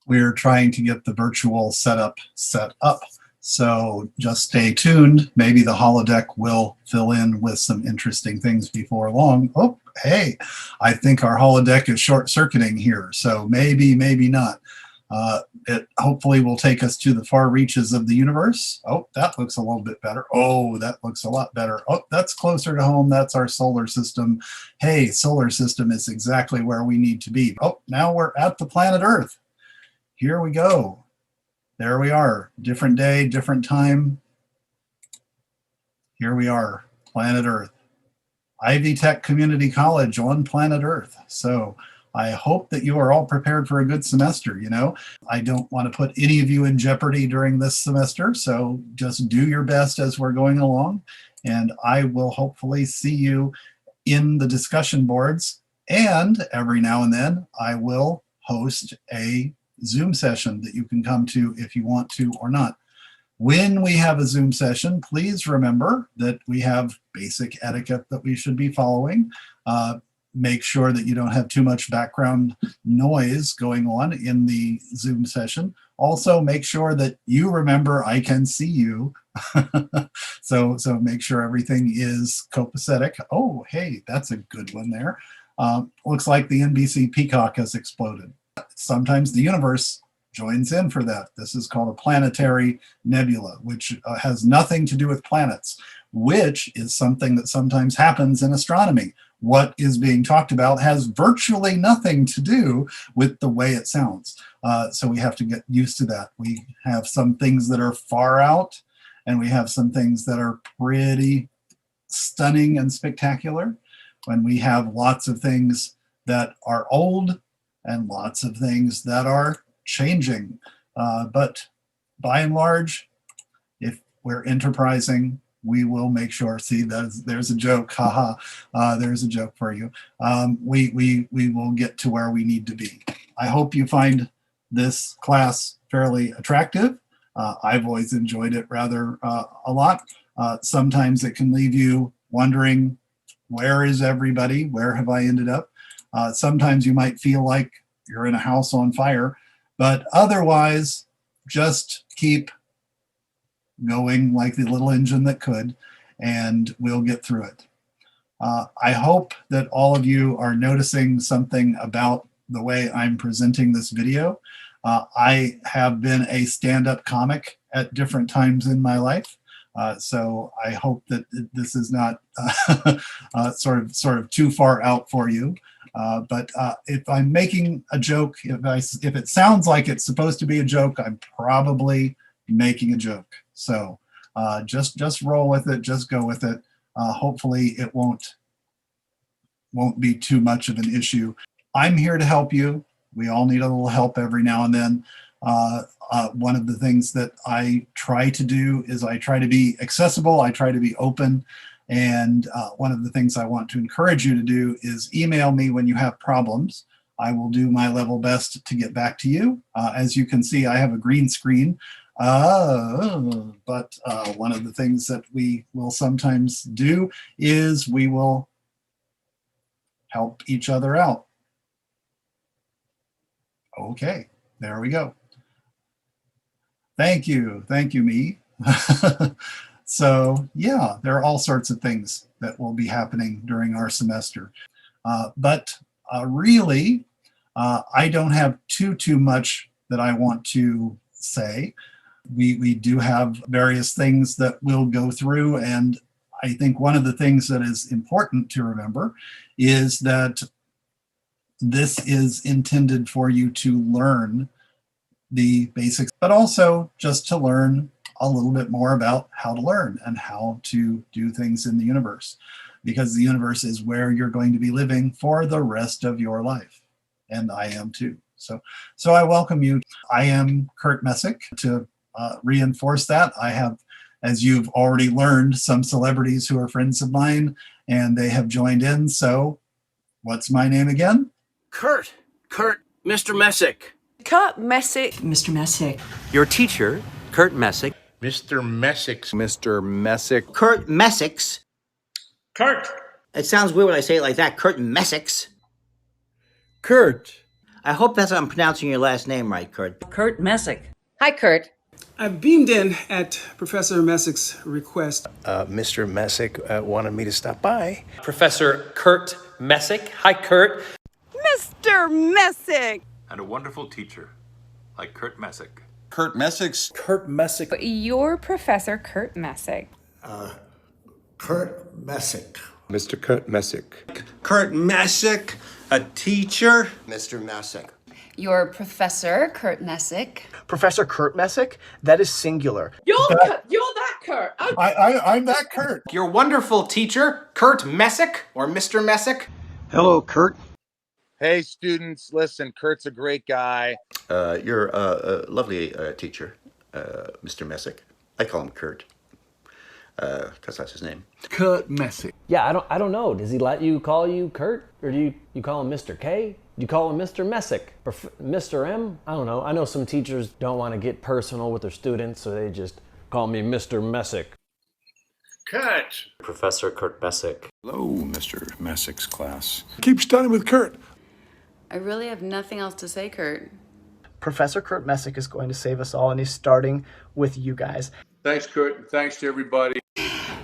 We're trying to get the virtual setup set up. So just stay tuned. Maybe the holodeck will fill in with some interesting things before long. Oh, hey, I think our holodeck is short circuiting here. So maybe, maybe not. It hopefully will take us to the far reaches of the universe. Oh, that looks a little bit better. Oh, that looks a lot better. Oh, that's closer to home. That's our solar system. Hey, solar system is exactly where we need to be. Oh, now we're at the planet Earth. Here we go. There we are. Different day, different time. Here we are, planet Earth. Ivy Tech Community College on planet Earth. So I hope that you are all prepared for a good semester. You know, I don't want to put any of you in jeopardy during this semester. So just do your best as we're going along. And I will hopefully see you in the discussion boards. And every now and then I will host a Zoom session that you can come to if you want to or not. When we have a Zoom session, please remember that we have basic etiquette that we should be following. Make sure that you don't have too much background noise going on in the Zoom session. Also, make sure that you remember I can see you. So make sure everything is copacetic. Oh, hey, that's a good one there. Looks like the NBC Peacock has exploded. Sometimes the universe joins in for that. This is called a planetary nebula, which has nothing to do with planets, which is something that sometimes happens in astronomy. What is being talked about has virtually nothing to do with the way it sounds. So we have to get used to that. We have some things that are far out, and we have some things that are pretty stunning and spectacular. When we have lots of things that are old and lots of things that are changing. But by and large, if we're enterprising, we will make sure, see, there's a joke, haha, there's a joke for you. We will get to where we need to be. I hope you find this class fairly attractive. I've always enjoyed it rather a lot. Sometimes it can leave you wondering, where is everybody? Where have I ended up? Sometimes you might feel like you're in a house on fire, but otherwise, just keep going like the little engine that could, and we'll get through it. I hope that all of you are noticing something about the way I'm presenting this video. I have been a stand-up comic at different times in my life. So I hope that this is not sort of too far out for you. But if I'm making a joke, if it sounds like it's supposed to be a joke, I'm probably making a joke. So just roll with it, just go with it. Hopefully it won't be too much of an issue. I'm here to help you. We all need a little help every now and then. One of the things that I try to do is I try to be accessible. I try to be open. And one of the things I want to encourage you to do is email me when you have problems. I will do my level best to get back to you. As you can see, I have a green screen. But one of the things that we will sometimes do is we will help each other out. Okay, there we go. Thank you, me. So yeah, there are all sorts of things that will be happening during our semester. But really, I don't have too much that I want to say. We do have various things that we'll go through, and I think one of the things that is important to remember is that this is intended for you to learn the basics, but also just to learn a little bit more about how to learn and how to do things in the universe, because the universe is where you're going to be living for the rest of your life. And I am too. So I welcome you. I am Kurt Messick. To reinforce that, I have, as you've already learned, some celebrities who are friends of mine, and they have joined in. So what's my name again? Kurt, Mr. Messick. Kurt Messick. Mr. Messick. Your teacher, Kurt Messick. Mr. Messick. Mr. Messick. Kurt Messick's. Kurt. It sounds weird when I say it like that. Kurt Messick's. Kurt. I hope I'm pronouncing your last name right, Kurt. Kurt Messick. Hi, Kurt. I beamed in at Professor Messick's request. Mr. Messick wanted me to stop by. Professor Kurt Messick. Hi, Kurt. Mr. Messick! And a wonderful teacher, like Kurt Messick. Kurt Messick's. Kurt Messick. Your Professor Kurt Messick. Kurt Messick. Mr. Kurt Messick. Kurt Messick, a teacher. Mr. Messick. Your Professor Kurt Messick. Professor Kurt Messick? That is singular. You're that Kurt. I'm that Kurt. Your wonderful teacher, Kurt Messick, or Mr. Messick. Hello, Kurt. Hey, students, listen, Kurt's a great guy. You're a lovely teacher, Mr. Messick. I call him Kurt. Because that's his name. Kurt Messick. Yeah, I don't know. Does he let you call you Kurt? Or do you call him Mr. K? Do you call him Mr. Messick? Or Mr. M? I don't know. I know some teachers don't want to get personal with their students, so they just call me Mr. Messick. Kurt. Professor Kurt Messick. Hello, Mr. Messick's class. Keep starting with Kurt. I really have nothing else to say, Kurt. Professor Kurt Messick is going to save us all, and he's starting with you guys. Thanks, Kurt, and thanks to everybody.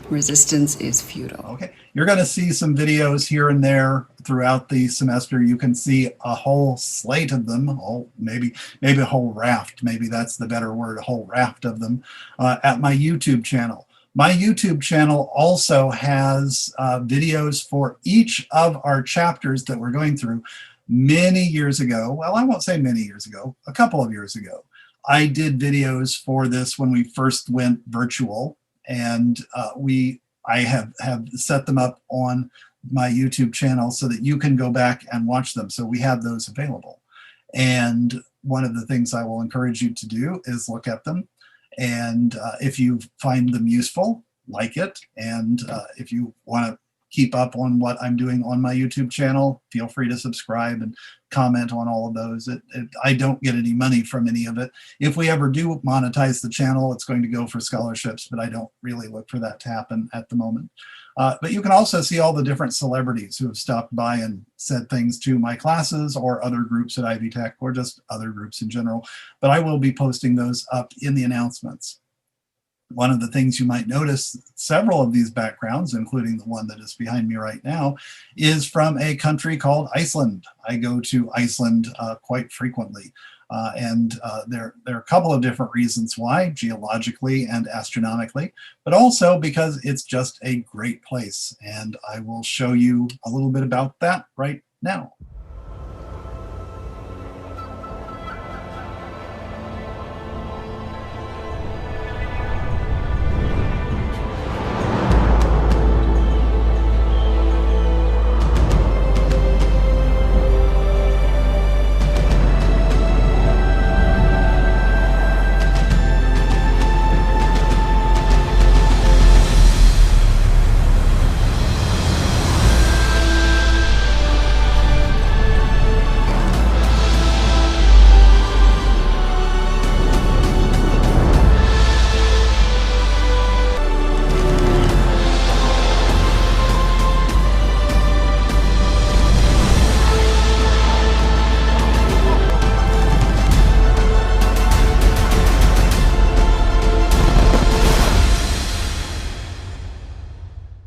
Resistance is futile. Okay, you're going to see some videos here and there throughout the semester. You can see a whole slate of them, maybe a whole raft. Maybe that's the better word, a whole raft of them at my YouTube channel. My YouTube channel also has videos for each of our chapters that we're going through. Many years ago, well, I won't say many years ago, a couple of years ago, I did videos for this when we first went virtual, and I have set them up on my YouTube channel so that you can go back and watch them. So we have those available. And one of the things I will encourage you to do is look at them. And if you find them useful, like it. And if you want to keep up on what I'm doing on my YouTube channel, feel free to subscribe and comment on all of those. I don't get any money from any of it. If we ever do monetize the channel, it's going to go for scholarships, but I don't really look for that to happen at the moment. But you can also see all the different celebrities who have stopped by and said things to my classes or other groups at Ivy Tech or just other groups in general. But I will be posting those up in the announcements. One of the things you might notice, several of these backgrounds, including the one that is behind me right now, is from a country called Iceland. I go to Iceland quite frequently. And there are a couple of different reasons why, geologically and astronomically, but also because it's just a great place. And I will show you a little bit about that right now.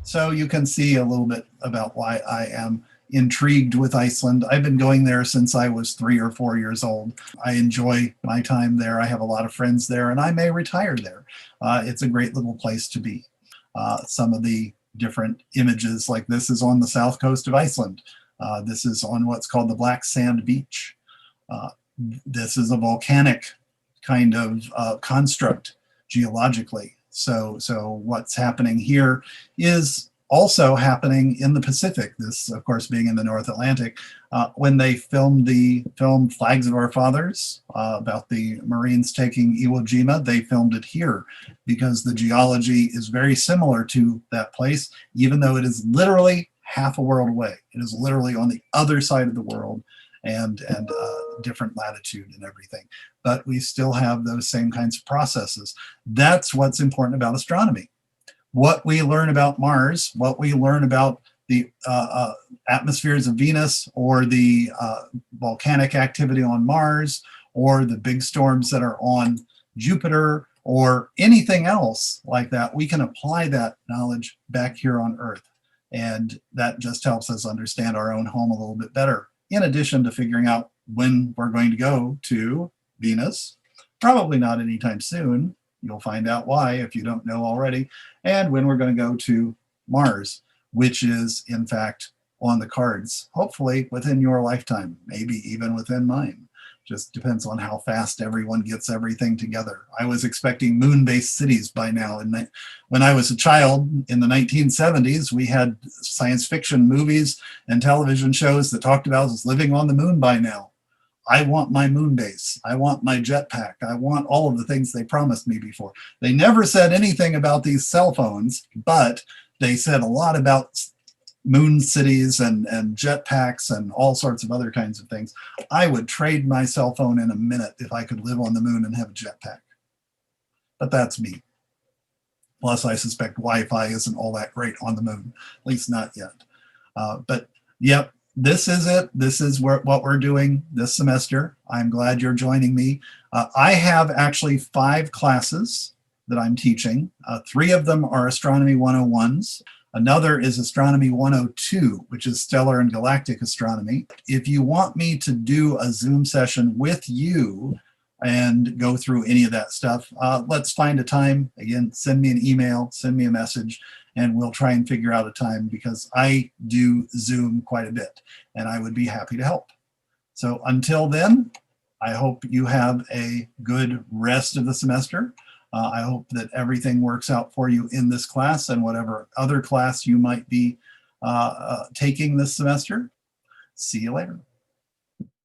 So you can see a little bit about why I am intrigued with Iceland. I've been going there since I was 3 or 4 years old. I enjoy my time there. I have a lot of friends there, and I may retire there. It's a great little place to be. Some of the different images, like this is on the south coast of Iceland. This is on what's called the Black Sand Beach. This is a volcanic kind of construct geologically. So what's happening here is also happening in the Pacific. This, of course, being in the North Atlantic. When they filmed the film Flags of Our Fathers about the Marines taking Iwo Jima, they filmed it here because the geology is very similar to that place, even though it is literally half a world away. It is literally on the other side of the world and different latitude and everything. But we still have those same kinds of processes. That's what's important about astronomy. What we learn about Mars, what we learn about the atmospheres of Venus, or the volcanic activity on Mars, or the big storms that are on Jupiter, or anything else like that, we can apply that knowledge back here on Earth. And that just helps us understand our own home a little bit better, in addition to figuring out when we're going to go to Venus. Probably not anytime soon. You'll find out why if you don't know already. And when we're going to go to Mars, which is in fact on the cards, hopefully within your lifetime, maybe even within mine. Just depends on how fast everyone gets everything together. I was expecting moon-based cities by now. And when I was a child in the 1970s, we had science fiction movies and television shows that talked about us living on the moon by now. I want my moon base. I want my jetpack. I want all of the things they promised me before. They never said anything about these cell phones, but they said a lot about moon cities and jetpacks and all sorts of other kinds of things. I would trade my cell phone in a minute if I could live on the moon and have a jetpack. But that's me. Plus, I suspect Wi-Fi isn't all that great on the moon, at least not yet. But yep, this is it. This is what we're doing this semester. I'm glad you're joining me. I have actually 5 classes that I'm teaching. 3 of them are Astronomy 101s. Another is Astronomy 102, which is stellar and galactic astronomy. If you want me to do a Zoom session with you and go through any of that stuff, let's find a time. Again, send me an email, send me a message, and we'll try and figure out a time, because I do Zoom quite a bit and I would be happy to help. So until then, I hope you have a good rest of the semester. I hope that everything works out for you in this class and whatever other class you might be taking this semester. See you later.